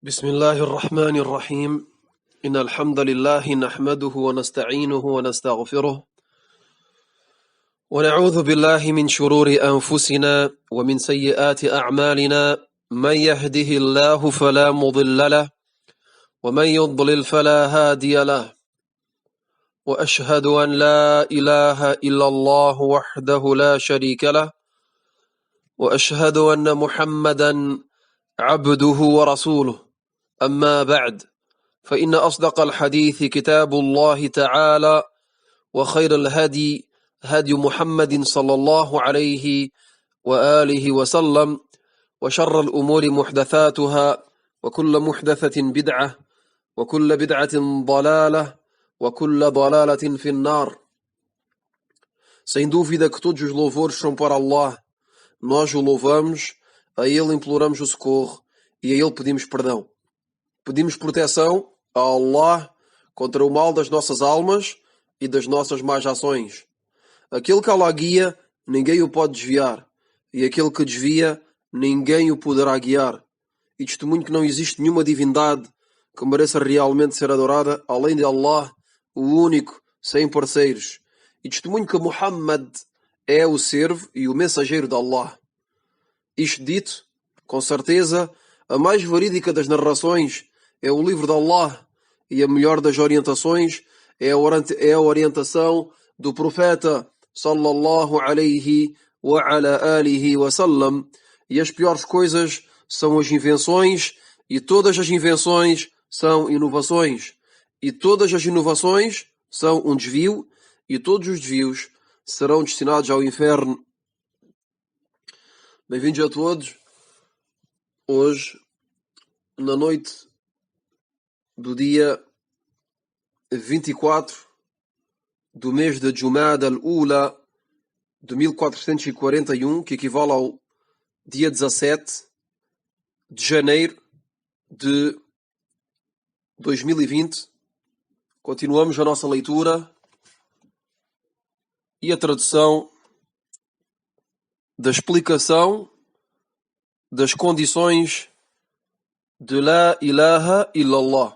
بسم الله الرحمن الرحيم إن الحمد لله نحمده ونستعينه ونستغفره ونعوذ بالله من شرور أنفسنا ومن سيئات أعمالنا من يهده الله فلا مضل له ومن يضلل فلا هادي له وأشهد أن لا إله إلا الله وحده لا شريك له وأشهد أن محمدا عبده ورسوله أما بعد فإن أصدق الحديث كتاب الله تعالى وخير الهدي هدي محمد صلى الله عليه وآله وسلم وشر الأمور محدثاتها وكل محدثة بدعة وكل بدعة ضلالة وكل ضلالة في النار. Sem dúvida que todos os louvores são para Allah. Nós o louvamos, a Ele imploramos o socorro e a Ele pedimos perdão. Pedimos proteção a Allah contra o mal das nossas almas e das nossas más ações. Aquele que Allah guia, ninguém o pode desviar. E aquele que desvia, ninguém o poderá guiar. E testemunho que não existe nenhuma divindade que mereça realmente ser adorada, além de Allah, o único, sem parceiros. E testemunho que Muhammad é o servo e o mensageiro de Allah. Isto dito, com certeza, a mais verídica das narrações é o livro de Allah e a melhor das orientações é a orientação do profeta sallallahu alayhi wa ala alihi wa sallam, e as piores coisas são as invenções, e todas as invenções são inovações, e todas as inovações são um desvio, e todos os desvios serão destinados ao inferno. Bem-vindos a todos. Hoje, na noite do dia 24 do mês de Jumada al-Ula de 1441, que equivale ao dia 17 de janeiro de 2020, continuamos a nossa leitura e a tradução da explicação das condições de La ilaha illallah.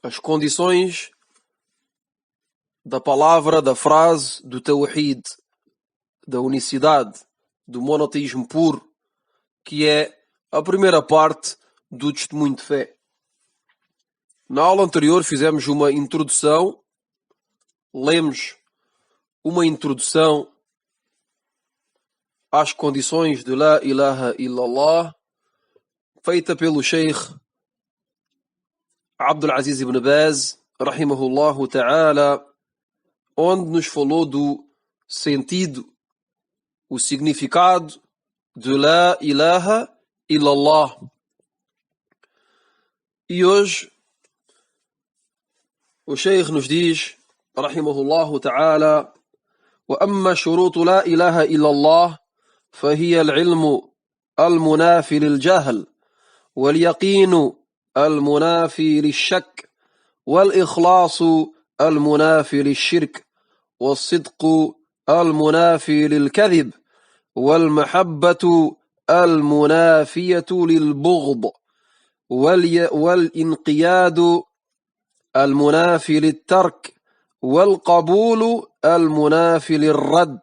As condições da palavra, da frase, do Tawhid, da unicidade, do monoteísmo puro, que é a primeira parte do testemunho de fé. Na aula anterior fizemos uma introdução, lemos uma introdução às condições de La ilaha illallah, feita pelo Sheikh Abdul Aziz ibn Baz, rahimahullahu ta'ala, onde nos falou do sentido, o significado de La ilaha illallah. E hoje o Sheikh nos diz, rahimahullahu ta'ala: وأما شروط لا إله إلا الله فهي العلم المنافي للجهل واليقين المنافي للشك والإخلاص المنافي للشرك والصدق المنافي للكذب والمحبة المنافية للبغض والانقياد المنافي للترك والقبول المنافي للرد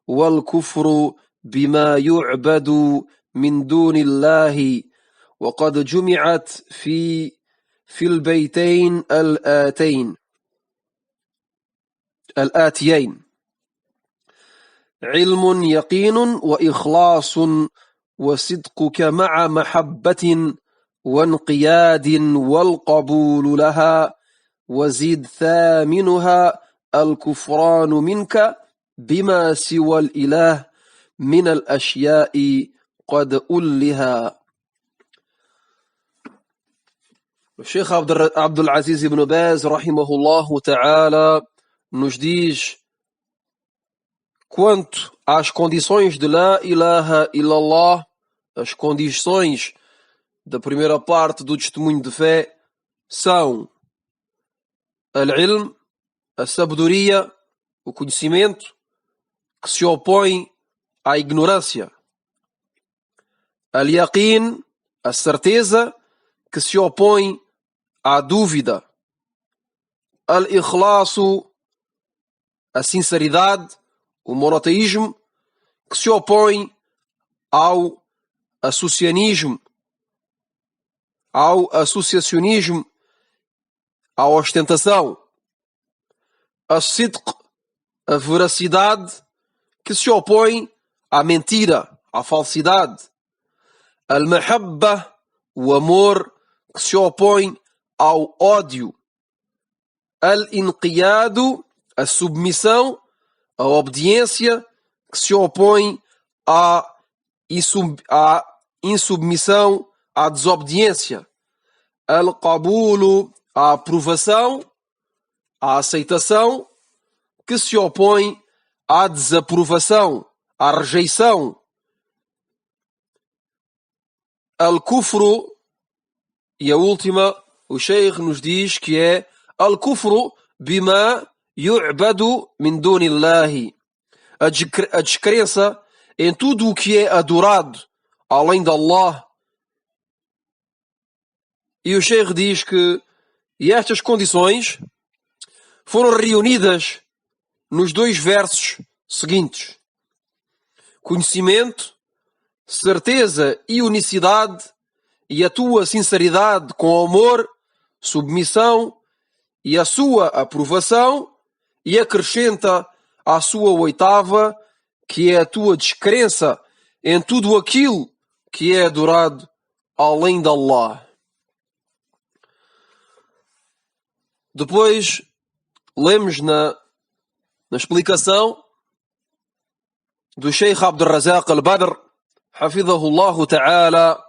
والكفر بما يعبد من دون الله، وقد جمعت في البيتين الآتيين: علم يقين وإخلاص وصدقك مع محبة وانقياد والقبول لها، وزد ثامنها الكفران منك بما سوى الإله من الأشياء قد أُلِّهَا. O Sheikh Abdul Aziz ibn Baz, rahimahullahu ta'ala, nos diz quanto às condições de La ilaha illallah, as condições da primeira parte do testemunho de fé são al-ilm, a sabedoria, o conhecimento, que se opõe à ignorância. Al-yaqin, a certeza que se opõe à dúvida. Al-ikhlasu, a sinceridade, o monoteísmo, que se opõe ao associacionismo, à ostentação. As-sidq, a veracidade, que se opõe à mentira, à falsidade. Al-mahabba, o amor, que se opõe ao ódio. Al-inqiyadu, a submissão, a obediência, que se opõe à insubmissão, à desobediência. Al-qabulu, a aprovação, a aceitação, que se opõe à desaprovação, à rejeição. Al-kufru, e a última, o Sheikh nos diz que é Al-kufru bima yu'badu min dunillahi, a descrença em tudo o que é adorado além de Allah. E o Sheikh diz que estas condições foram reunidas nos 2 versos seguintes: conhecimento, certeza e unicidade, e a tua sinceridade com amor, submissão e a sua aprovação, e acrescenta à sua 8ª, que é a tua descrença em tudo aquilo que é adorado além de Allah. Depois lemos na explicação do Sheikh Abdul Razak al-Badr, hafidhahullah ta'ala,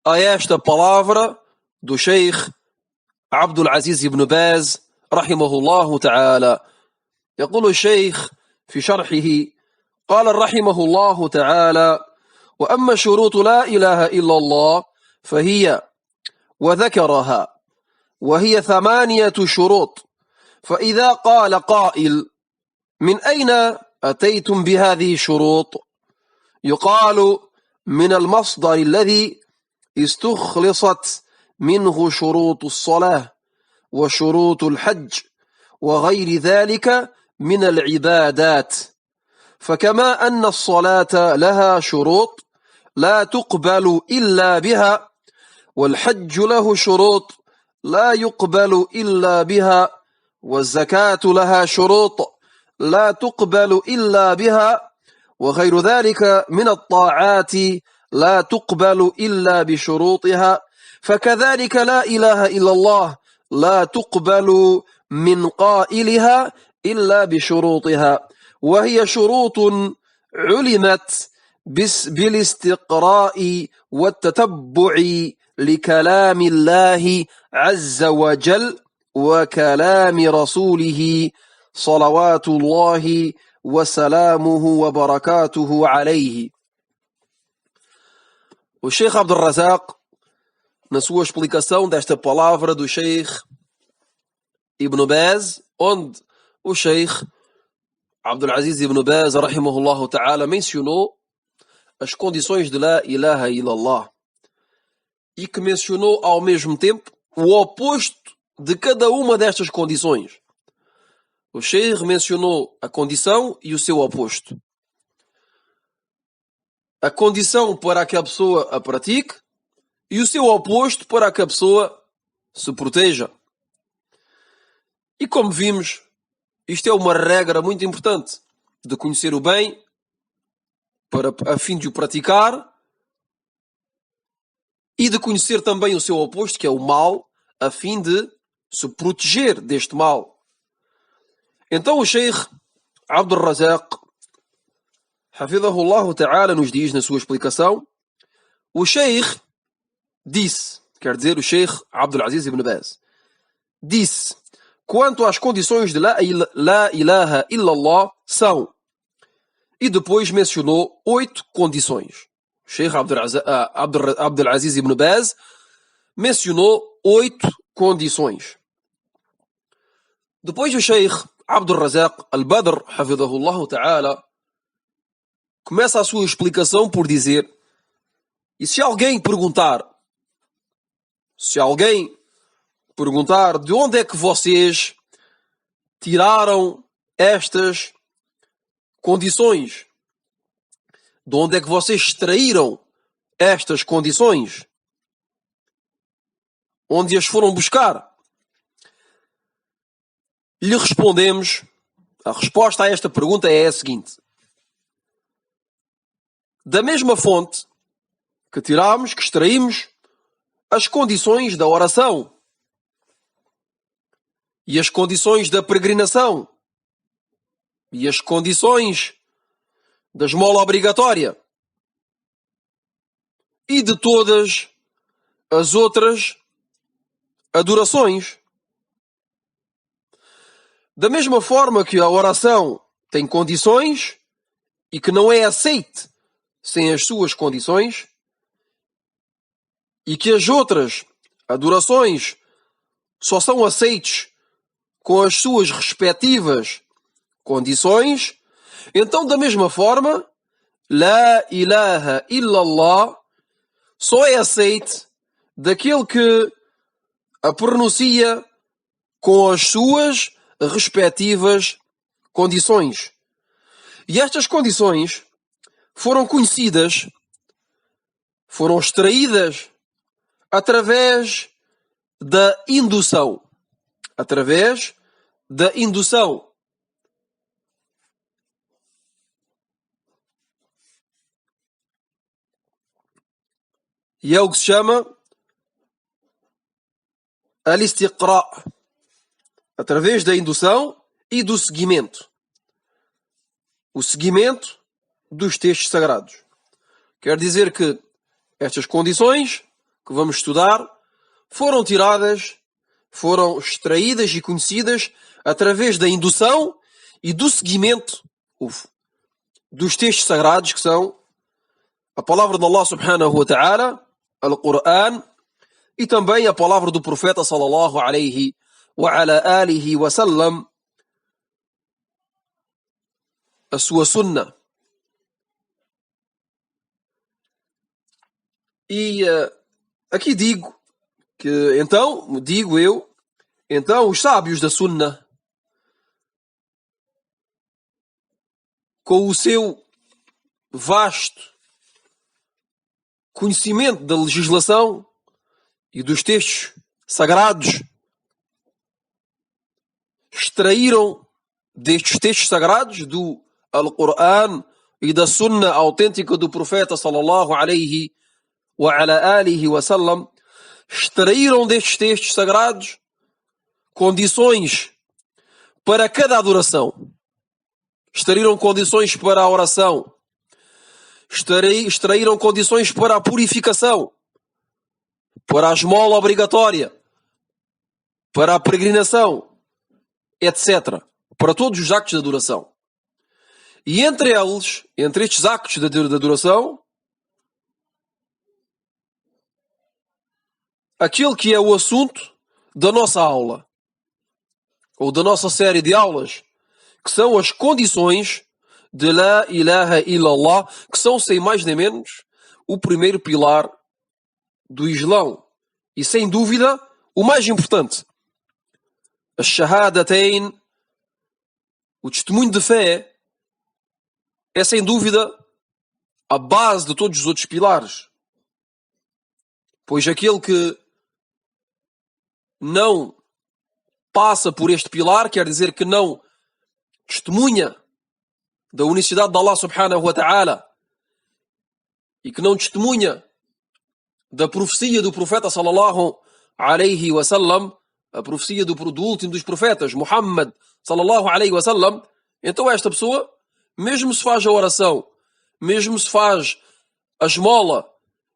a esta palavra do Sheikh Abdul Aziz ibn Baz rahimahullah ta'ala. يقول الشيخ في شرحه قال رحمه الله تعالى: وأما شروط لا إله إلا الله فهي، وذكرها، وهي 8 شروط. فإذا قال قائل: من أين أتيتم بهذه الشروط؟ يقال: من المصدر الذي استخلصت منه شروط الصلاة وشروط الحج وغير ذلك من العبادات. فكما أن الصلاة لها شروط لا تقبل إلا بها، والحج له شروط لا يقبل إلا بها، والزكاة لها شروط لا تقبل إلا بها، وغير ذلك من الطاعات لا تقبل إلا بشروطها. فكذلك لا إله إلا الله لا تقبل من قائلها إلا بشروطها، وهي شروط علمت بالاستقراء والتتبع لكلام الله عز وجل وكلام رسوله صلوات الله وسلامه وبركاته عليه. O Sheikh Abdul Razak, na sua explicação desta palavra do Sheikh Ibn Baz, onde o Sheikh Abdul Aziz Ibn Baz rahimahullah ta'ala mencionou as condições de La ilaha illallah, e que mencionou ao mesmo tempo o oposto de cada uma destas condições. O Sheikh mencionou a condição e o seu oposto. A condição para que a pessoa a pratique e o seu oposto para que a pessoa se proteja. E como vimos, isto é uma regra muito importante de conhecer o bem a fim de o praticar, e de conhecer também o seu oposto, que é o mal, a fim de se proteger deste mal. Então o Sheikh Abdul Razak, hafidhahullah ta'ala, nos diz na sua explicação, o Sheikh disse, quer dizer, o Sheikh Abdul Aziz ibn Baz disse, quanto às condições de La ilaha illallah são, e depois mencionou 8 condições. O Sheikh Abdul Aziz ibn Baz mencionou 8 condições. Depois o Sheikh Abdul Razak al-Badr, hafidhahullah ta'ala, começa a sua explicação por dizer E se alguém perguntar de onde é que vocês tiraram estas condições, de onde é que vocês extraíram estas condições, onde as foram buscar, lhe respondemos, a resposta a esta pergunta é a seguinte: da mesma fonte que tiramos, que extraímos as condições da oração e as condições da peregrinação e as condições da esmola obrigatória e de todas as outras adorações. Da mesma forma que a oração tem condições e que não é aceite sem as suas condições, e que as outras adorações só são aceites com as suas respectivas condições, então da mesma forma, La ilaha illallah só é aceite daquele que a pronuncia com as suas respectivas condições. E estas condições foram conhecidas, foram extraídas através da indução. Através da indução. E é o que se chama al-istiqra, através da indução e do seguimento. O seguimento dos textos sagrados. Quer dizer que estas condições que vamos estudar foram tiradas, foram extraídas e conhecidas através da indução e do seguimento dos textos sagrados, que são a palavra de Allah subhanahu wa ta'ala, Al-Qur'an, e também a palavra do profeta sallallahu alayhi wa ala alihi wa sallam, a sua sunnah. E aqui digo eu, os sábios da sunnah, com o seu vasto conhecimento da legislação e dos textos sagrados, extraíram destes textos sagrados do Al-Qur'an e da sunnah autêntica do profeta sallallahu alayhi wa ala alihi wa sallam, extraíram destes textos sagrados condições para cada adoração. Extraíram condições para a oração. Extraíram condições para a purificação, para a esmola obrigatória, para a peregrinação, etc. Para todos os actos de adoração. E entre estes actos de adoração, aquele que é o assunto da nossa aula, ou da nossa série de aulas, que são as condições de La ilaha illallah, que são, sem mais nem menos, o primeiro pilar do Islão. E, sem dúvida, o mais importante. As shahadatain, o testemunho de fé, é, sem dúvida, a base de todos os outros pilares. Pois aquele que não passa por este pilar, quer dizer que não testemunha da unicidade de Allah subhanahu wa ta'ala e que não testemunha da profecia do profeta sallallahu alayhi wa sallam, a profecia do último dos profetas, Muhammad sallallahu alayhi wa sallam, então esta pessoa, mesmo se faz a oração, mesmo se faz a esmola,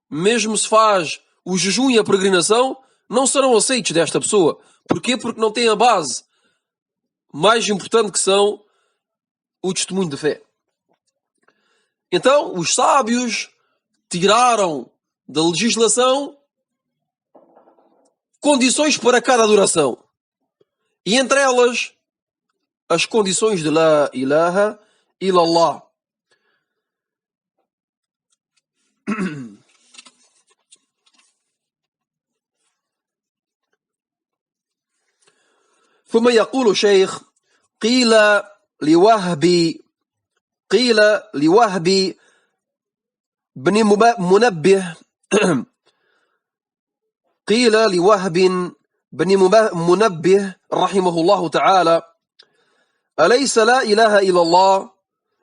mesmo se faz o jejum e a peregrinação, não serão aceitos desta pessoa. Porquê? Porque não tem a base mais importante, que são o testemunho de fé. Então, os sábios tiraram da legislação condições para cada adoração. E entre elas, as condições de La ilaha illallah. ثم يقول شيخ: قيل لوهب بن منبه قيل لوهب بن منبه رحمه الله تعالى: أليس لا إله إلا الله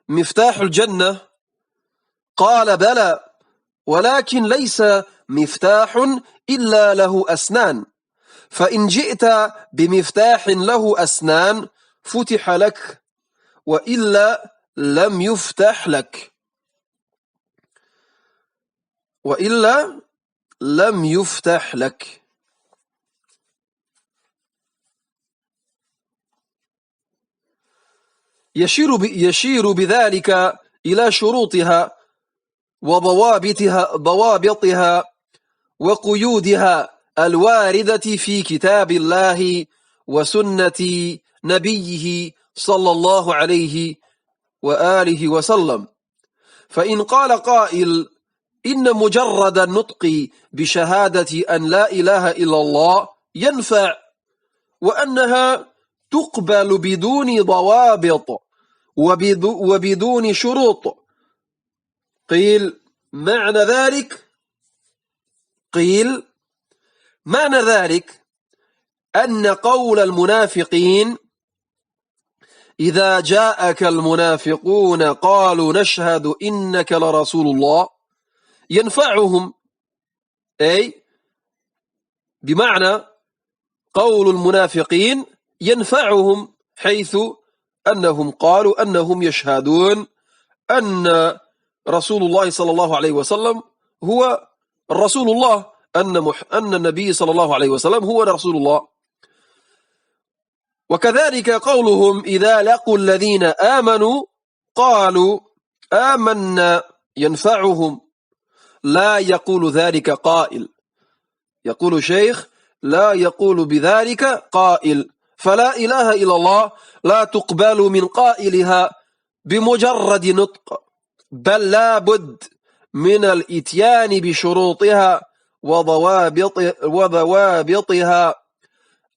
مفتاح الجنة؟ قال: بلى، ولكن ليس مفتاح إلا له أسنان، فإن جئت بمفتاح له أسنان فتح لك، وإلا لم يفتح لك. يشير بذلك إلى شروطها وضوابطها وقيودها الواردة في كتاب الله وسنة نبيه صلى الله عليه وآله وسلم. فإن قال قائل: إن مجرد النطق بشهادة أن لا إله إلا الله ينفع، وأنها تقبل بدون ضوابط وبدون شروط، قيل: معنى ذلك أن قول المنافقين: إذا جاءك المنافقون قالوا نشهد إنك لرسول الله، ينفعهم، أي بمعنى قول المنافقين ينفعهم، حيث أنهم قالوا أنهم يشهدون أن رسول الله صلى الله عليه وسلم هو رسول الله، أن النبي صلى الله عليه وسلم هو رسول الله. وكذلك قولهم: إذا لقوا الذين آمنوا قالوا آمنا، ينفعهم. لا يقول ذلك قائل. يقول شيخ: لا يقول بذلك قائل، فلا إله إلا الله لا تقبل من قائلها بمجرد نطق، بل لا بد من الإتيان بشروطها وضوابطها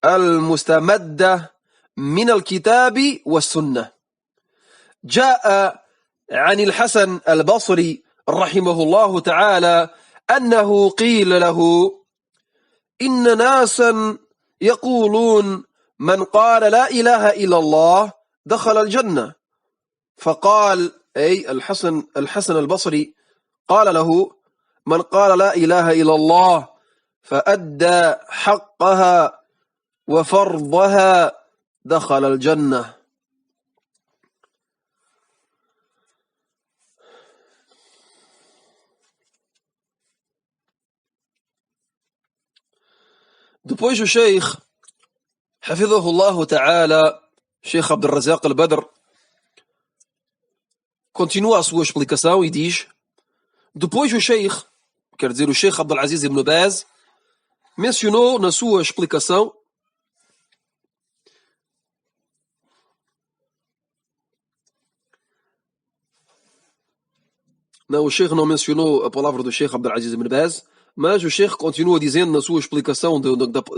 المستمدة من الكتاب والسنة. جاء عن الحسن البصري رحمه الله تعالى أنه قيل له: إن ناسا يقولون من قال لا إله إلا الله دخل الجنة. فقال، أي الحسن البصري قال له: من قال لا إله إلا الله فأدى حقها وفرضها دخل الجنة. Depois o Sheikh, Hafidhahullah Ta'ala, Sheikh Abdul Razak al-Badr, continua a sua explicação e diz: depois o Sheikh, quer dizer o Sheikh Abdul Aziz ibn Baz, mencionou na sua explicação não, o Sheikh não mencionou a palavra do Sheikh Abdul Aziz ibn Baz, mas o Sheikh continua dizendo na sua explicação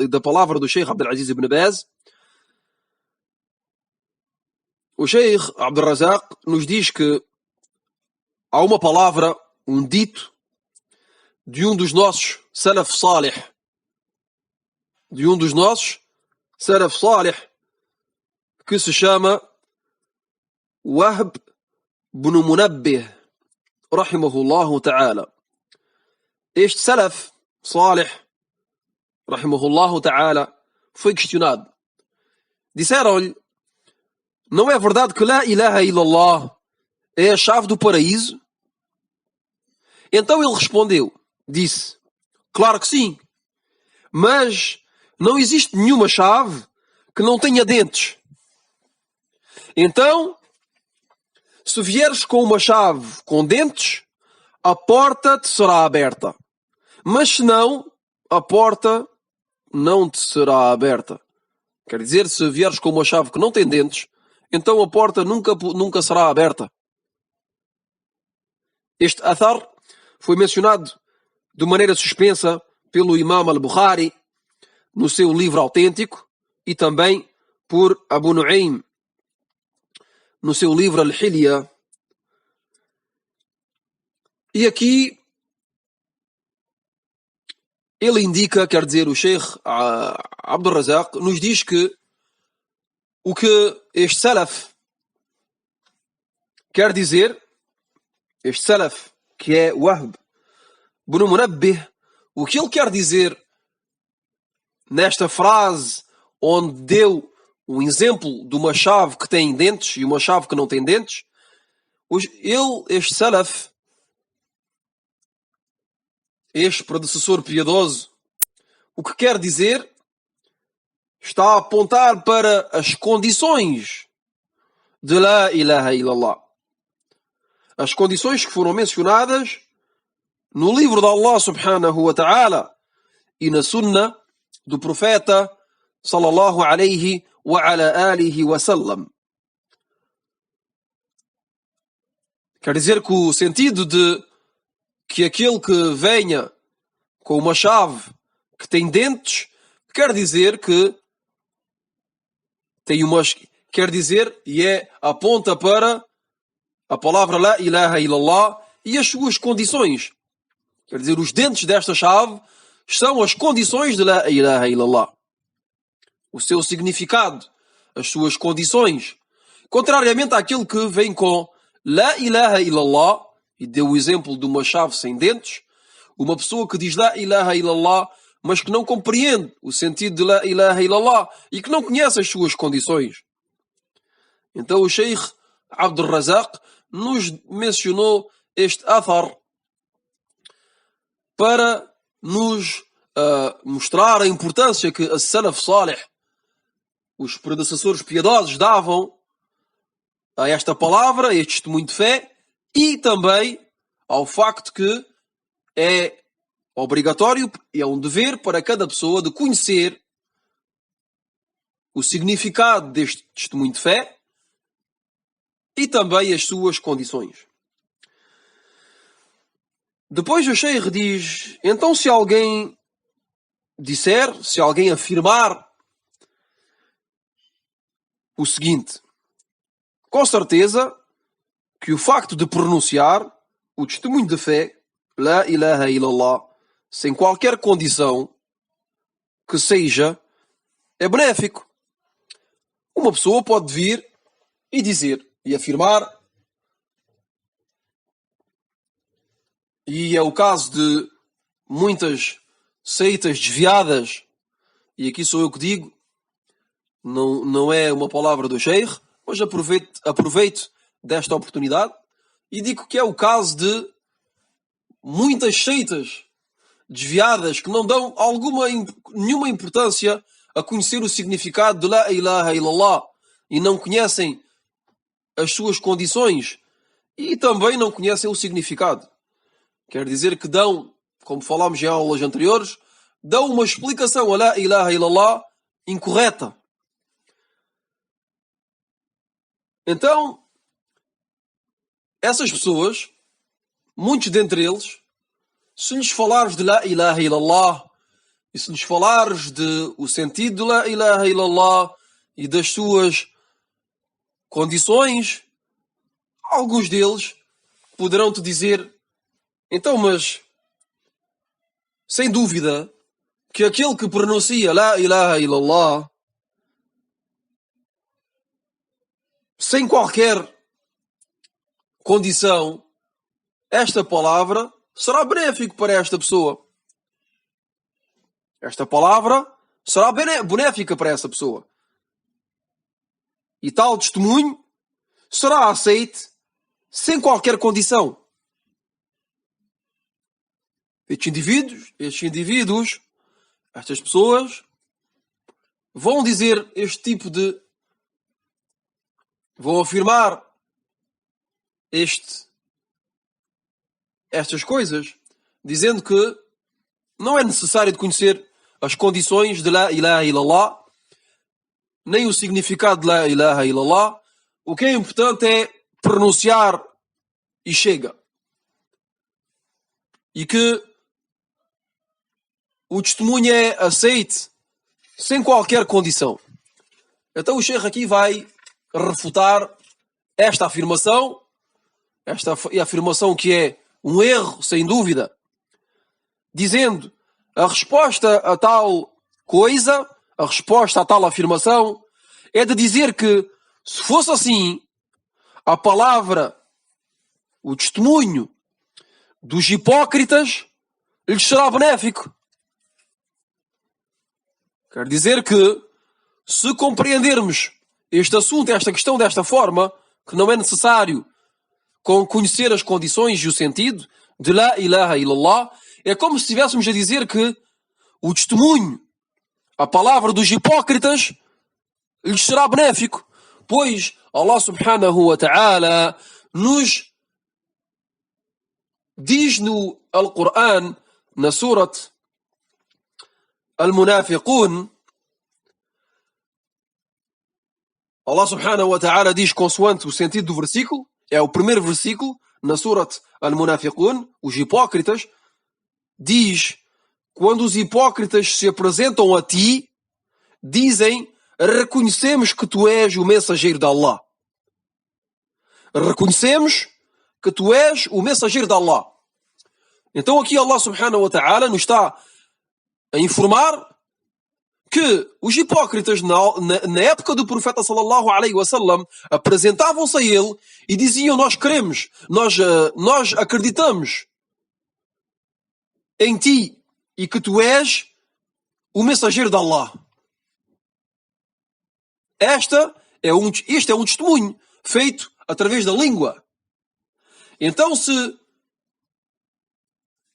da palavra do Sheikh Abdul Aziz ibn Baz. O Sheikh Abdul Razak nos diz que há uma palavra, um dito de um dos nossos Salaf Salih, que se chama Wahb bin Munabbih rahimahullahu ta'ala. Este Salaf Salih rahimahullahu ta'ala foi questionado. Disseram-lhe: não é verdade que La ilaha illallah é a chave do paraíso? Então ele respondeu, disse: claro que sim, mas não existe nenhuma chave que não tenha dentes. Então, se vieres com uma chave com dentes, a porta te será aberta. Mas se não, a porta não te será aberta. Quer dizer, se vieres com uma chave que não tem dentes, então a porta nunca será aberta. Este athar foi mencionado de maneira suspensa pelo Imam al-Bukhari no seu livro autêntico e também por Abu Nu'aym no seu livro Al-Hilya. E aqui ele indica, quer dizer, o Sheikh Abdul Razak nos diz que o que este Salaf quer dizer, este Salaf, que é Wahb ibn Munabbih, o que ele quer dizer nesta frase onde deu um exemplo de uma chave que tem dentes e uma chave que não tem dentes, este Salaf, este predecessor piedoso, o que quer dizer está a apontar para as condições de La ilaha illallah. As condições que foram mencionadas no livro de Allah subhanahu wa ta'ala e na sunnah do profeta sallallahu alayhi wa ala alihi wa sallam. Quer dizer que o sentido de que aquele que venha com uma chave que tem dentes, quer dizer que tem umas, quer dizer, e aponta para a palavra La ilaha illallah e as suas condições. Quer dizer, os dentes desta chave são as condições de La ilaha illallah. O seu significado, as suas condições. Contrariamente àquele que vem com La ilaha illallah, e deu o exemplo de uma chave sem dentes, uma pessoa que diz La ilaha illallah, mas que não compreende o sentido de La ilaha illallah e que não conhece as suas condições. Então o Sheikh Abdul Razak nos mencionou este athar para nos mostrar a importância que as Salaf Salih, os predecessores piedosos, davam a esta palavra, a este testemunho de fé, e também ao facto que é obrigatório e é um dever para cada pessoa de conhecer o significado deste testemunho de fé e também as suas condições. Depois o Sheikh diz, então se alguém disser, se alguém afirmar o seguinte, com certeza que o facto de pronunciar o testemunho de fé, La ilaha illallah, sem qualquer condição que seja, é benéfico. Uma pessoa pode vir e dizer, e afirmar, e é o caso de muitas seitas desviadas, e aqui sou eu que digo, não é uma palavra do Sheikh, mas aproveito desta oportunidade e digo que é o caso de muitas seitas desviadas que não dão nenhuma importância a conhecer o significado de La ilaha illallah e não conhecem as suas condições e também não conhecem o significado. Quer dizer que dão, como falámos em aulas anteriores, dão uma explicação a La ilaha illallah incorreta. Então, essas pessoas, muitos dentre eles, se lhes falares de La ilaha illallah e se lhes falares de o sentido de La ilaha illallah e das suas condições, alguns deles poderão te dizer, então, mas sem dúvida que aquele que pronuncia La ilaha illallah sem qualquer condição, esta palavra será benéfico para esta pessoa. Esta palavra será benéfica para essa pessoa. E tal testemunho será aceite sem qualquer condição. Estes indivíduos, estas pessoas, vão dizer vão afirmar estas coisas, dizendo que não é necessário de conhecer as condições de La ilaha illallah, nem o significado de La ilaha illallah. O que é importante é pronunciar e chega. E que o testemunho é aceite sem qualquer condição. Então o Sheikh aqui vai refutar esta afirmação, esta afirmação que é um erro, sem dúvida, dizendo a resposta a tal coisa, a resposta a tal afirmação, é de dizer que, se fosse assim, a palavra, o testemunho dos hipócritas lhes será benéfico. Quer dizer que, se compreendermos este assunto, esta questão desta forma, que não é necessário conhecer as condições e o sentido de La ilaha illallah, é como se estivéssemos a dizer que o testemunho, a palavra dos hipócritas, lhes será benéfico, pois Allah subhanahu wa ta'ala nos diz no Al-Quran, na Surat Al-Munafiqun, Allah subhanahu wa ta'ala diz consoante o sentido do versículo, é o primeiro versículo, na Surat Al-Munafiqun, os hipócritas, diz, quando os hipócritas se apresentam a ti, dizem, reconhecemos que tu és o mensageiro de Allah. Reconhecemos que tu és o mensageiro de Allah. Então aqui Allah subhanahu wa ta'ala nos está a informar que os hipócritas na época do profeta sallallahu alaihi wasallam apresentavam-se a ele e diziam, nós queremos, nós acreditamos em ti e que tu és o mensageiro de Allah. Este é um testemunho feito através da língua. Então, se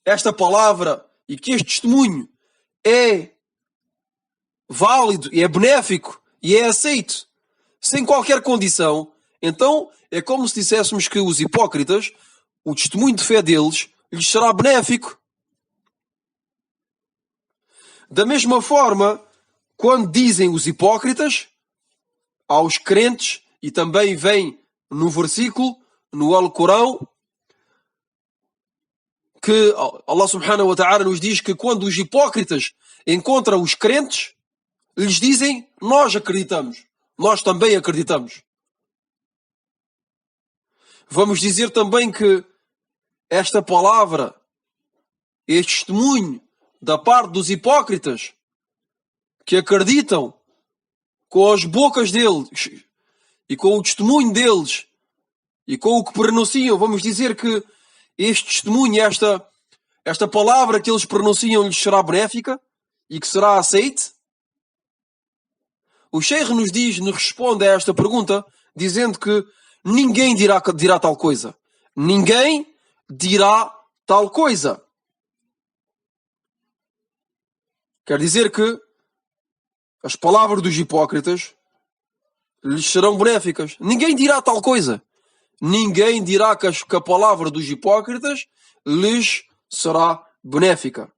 esta palavra e que este testemunho é válido e é benéfico e é aceito sem qualquer condição, então é como se disséssemos que os hipócritas, o testemunho de fé deles, lhes será benéfico. Da mesma forma, quando dizem os hipócritas aos crentes, e também vem no versículo, no Alcorão, que Allah subhanahu wa ta'ala nos diz que quando os hipócritas encontram os crentes, lhes dizem, nós acreditamos, nós também acreditamos. Vamos dizer também que esta palavra, este testemunho da parte dos hipócritas, que acreditam com as bocas deles e com o testemunho deles e com o que pronunciam, vamos dizer que este testemunho, esta palavra que eles pronunciam lhes será benéfica e que será aceite? O Sheikh nos responde a esta pergunta dizendo que ninguém dirá tal coisa. Ninguém dirá tal coisa. Quer dizer que as palavras dos hipócritas lhes serão benéficas. Ninguém dirá tal coisa. Ninguém dirá que a palavra dos hipócritas lhes será benéfica.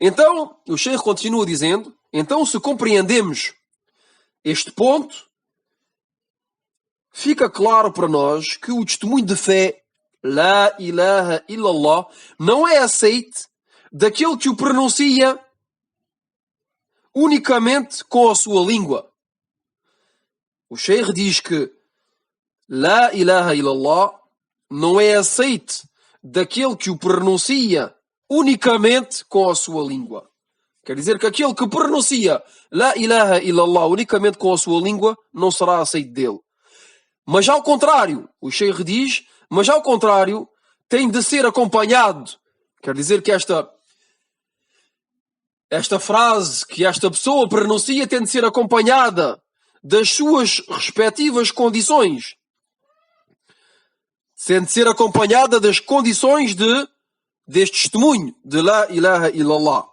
Então, o Sheikh continua dizendo, então se compreendemos este ponto, fica claro para nós que o testemunho de fé, La ilaha illallah, não é aceite daquele que o pronuncia unicamente com a sua língua. O Sheikh diz que La ilaha illallah não é aceite daquele que o pronuncia unicamente com a sua língua. Quer dizer que aquele que pronuncia La ilaha illallah unicamente com a sua língua não será aceite dele. Mas ao contrário, o Sheikh diz, mas ao contrário, tem de ser acompanhado. Quer dizer que esta frase que esta pessoa pronuncia tem de ser acompanhada das suas respectivas condições. Tem de ser acompanhada das condições deste testemunho de La ilaha illallah.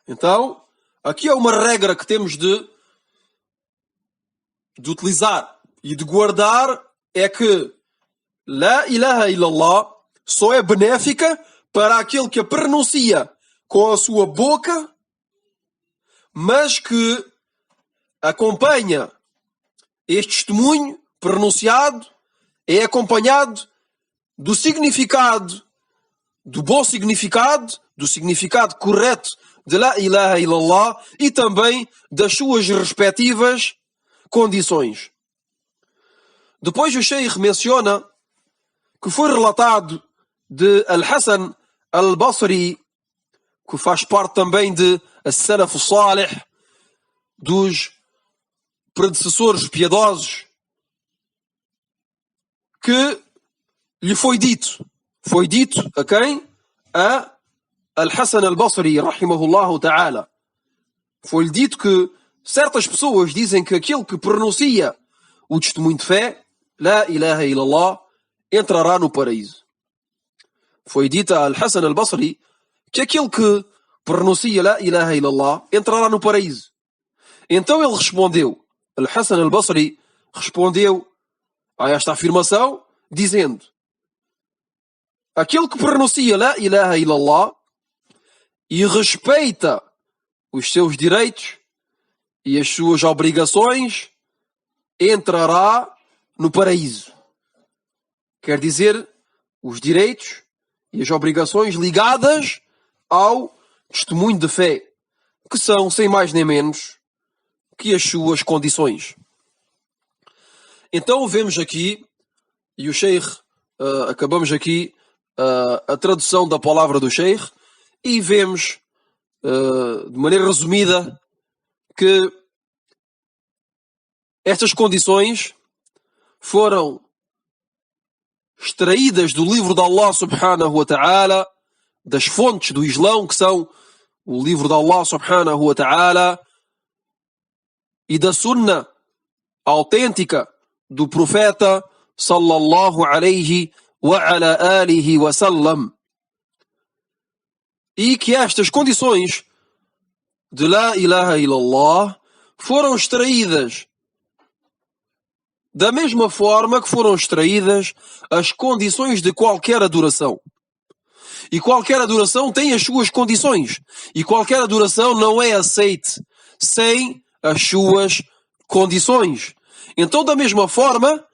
Então, aqui é uma regra que temos de utilizar e de guardar, é que La ilaha illallah só é benéfica para aquele que a pronuncia com a sua boca, mas que acompanha este testemunho pronunciado, é acompanhado do significado, do bom significado, do significado correto de La ilaha illallah e também das suas respectivas condições. Depois o Sheikh menciona que foi relatado de Al-Hasan Al-Basri, que faz parte também de As-Salaf Salih, dos predecessores piedosos, que lhe foi dito a quem? A Al-Hasan Al-Basri, rahimahullahu ta'ala. Foi-lhe dito que certas pessoas dizem que aquele que pronuncia o testemunho de fé, La ilaha illallah, entrará no paraíso. Foi dito a Al-Hasan Al-Basri que aquele que pronuncia La ilaha illallah entrará no paraíso. Então ele respondeu, Al-Hasan Al-Basri respondeu a esta afirmação dizendo: aquele que pronuncia La ilaha illallah e respeita os seus direitos e as suas obrigações entrará no paraíso. Quer dizer, os direitos e as obrigações ligadas ao testemunho de fé, que são, sem mais nem menos, que as suas condições. Então vemos aqui, e o Sheikh, acabamos aqui a tradução da palavra do Sheikh, e vemos, de maneira resumida, que estas condições foram extraídas do livro de Allah subhanahu wa ta'ala, das fontes do Islão, que são o livro de Allah subhanahu wa ta'ala, e da sunna autêntica do profeta sallallahu alayhi wa ala alihi wa sallam. E que estas condições de La ilaha illallah foram extraídas da mesma forma que foram extraídas as condições de qualquer adoração. E qualquer adoração tem as suas condições. E qualquer adoração não é aceite sem as suas condições. Então, da mesma forma,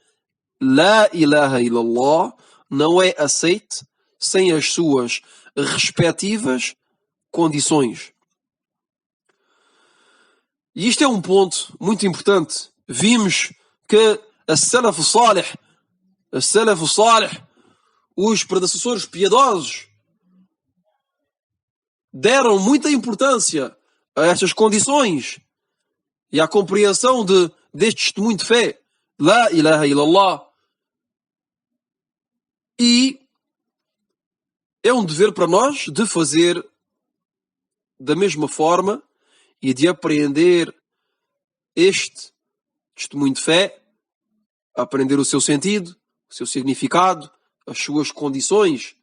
La ilaha illallah não é aceite sem as suas respectivas condições. E isto é um ponto muito importante. Vimos que As-Salaf Salih, os predecessores piedosos, deram muita importância a estas condições e à compreensão deste testemunho de fé, La ilaha illallah. E é um dever para nós de fazer da mesma forma e de apreender este testemunho de fé, aprender o seu sentido, o seu significado, as suas condições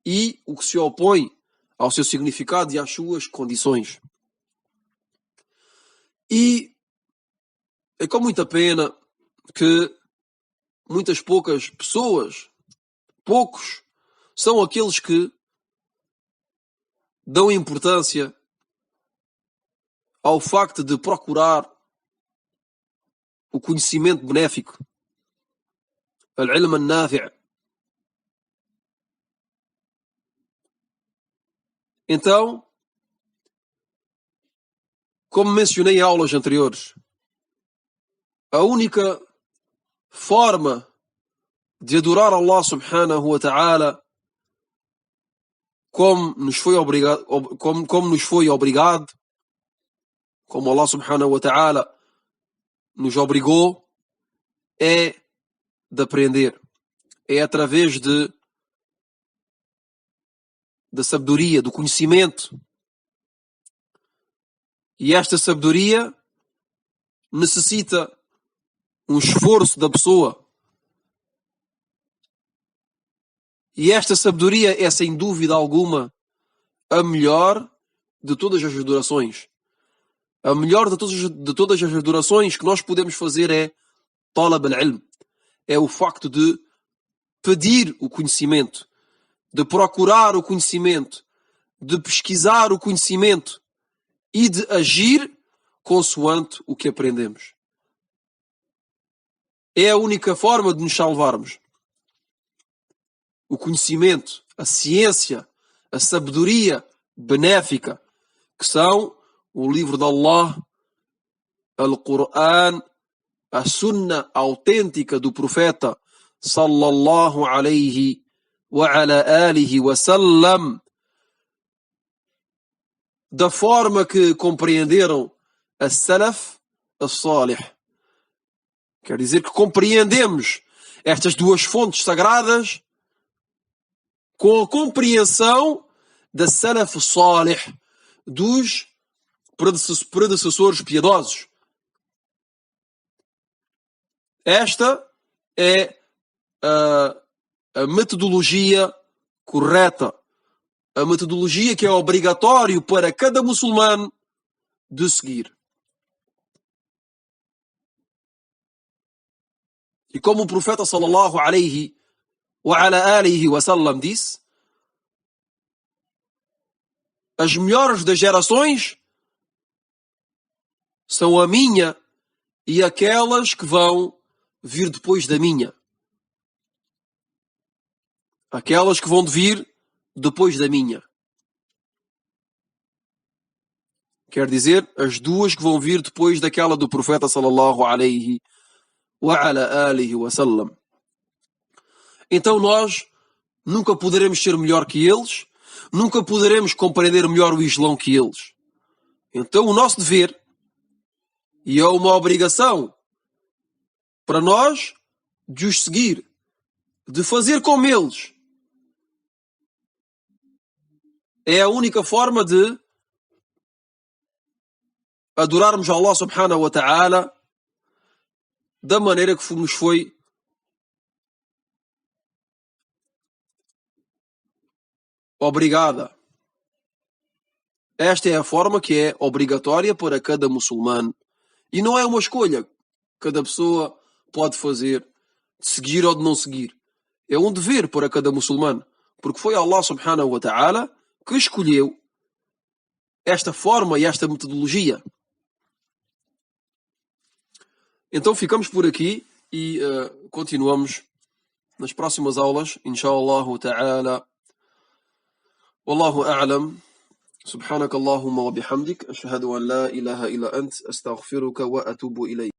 e o que se opõe ao seu significado e às suas condições. E é com muita pena que muitas poucas pessoas, poucos, são aqueles que dão importância ao facto de procurar o conhecimento benéfico, al-ilm al-nafi'. Então, como mencionei em aulas anteriores, a única forma de adorar Allah subhanahu wa ta'ala como nos foi obrigado, como Allah subhanahu wa ta'ala nos obrigou, é de aprender. É através da sabedoria, do conhecimento. E esta sabedoria necessita um esforço da pessoa. E esta sabedoria é, sem dúvida alguma, a melhor de todas as adorações. A melhor de todas as adorações que nós podemos fazer é talab al-ilm. É o facto de pedir o conhecimento, de procurar o conhecimento, de pesquisar o conhecimento e de agir consoante o que aprendemos. É a única forma de nos salvarmos. O conhecimento, a ciência, a sabedoria benéfica, que são o livro de Allah, Al-Qur'an, a sunna autêntica do profeta sallallahu alayhi wa ala alihi wa sallam, da forma que compreenderam as-salaf as-salih. Quer dizer que compreendemos estas duas fontes sagradas com a compreensão da salaf salih, dos predecessores piedosos. Esta é a metodologia correta, a metodologia que é obrigatório para cada muçulmano de seguir. E como o profeta sallallahu alayhi wa ala alihi wa sallam disse, as melhores das gerações são a minha e aquelas que vão vir depois da minha. Aquelas que vão vir depois da minha. Quer dizer, as duas que vão vir depois daquela do profeta sallallahu alayhi wa ala alihi wa sallam. Então nós nunca poderemos ser melhor que eles, nunca poderemos compreender melhor o Islão que eles. Então o nosso dever, e é uma obrigação para nós, de os seguir, de fazer como eles, é a única forma de adorarmos a Allah subhanahu wa ta'ala da maneira que nos foi obrigada. Esta é a forma que é obrigatória para cada muçulmano. E não é uma escolha que cada pessoa pode fazer de seguir ou de não seguir. É um dever para cada muçulmano. Porque foi Allah subhanahu wa ta'ala que escolheu esta forma e esta metodologia. Então ficamos por aqui e continuamos nas próximas aulas, inshallah ta'ala. Wallahu a'lam. سبحانك اللهم وبحمدك أشهد أن لا إله إلا أنت أستغفرك وأتوب إليك.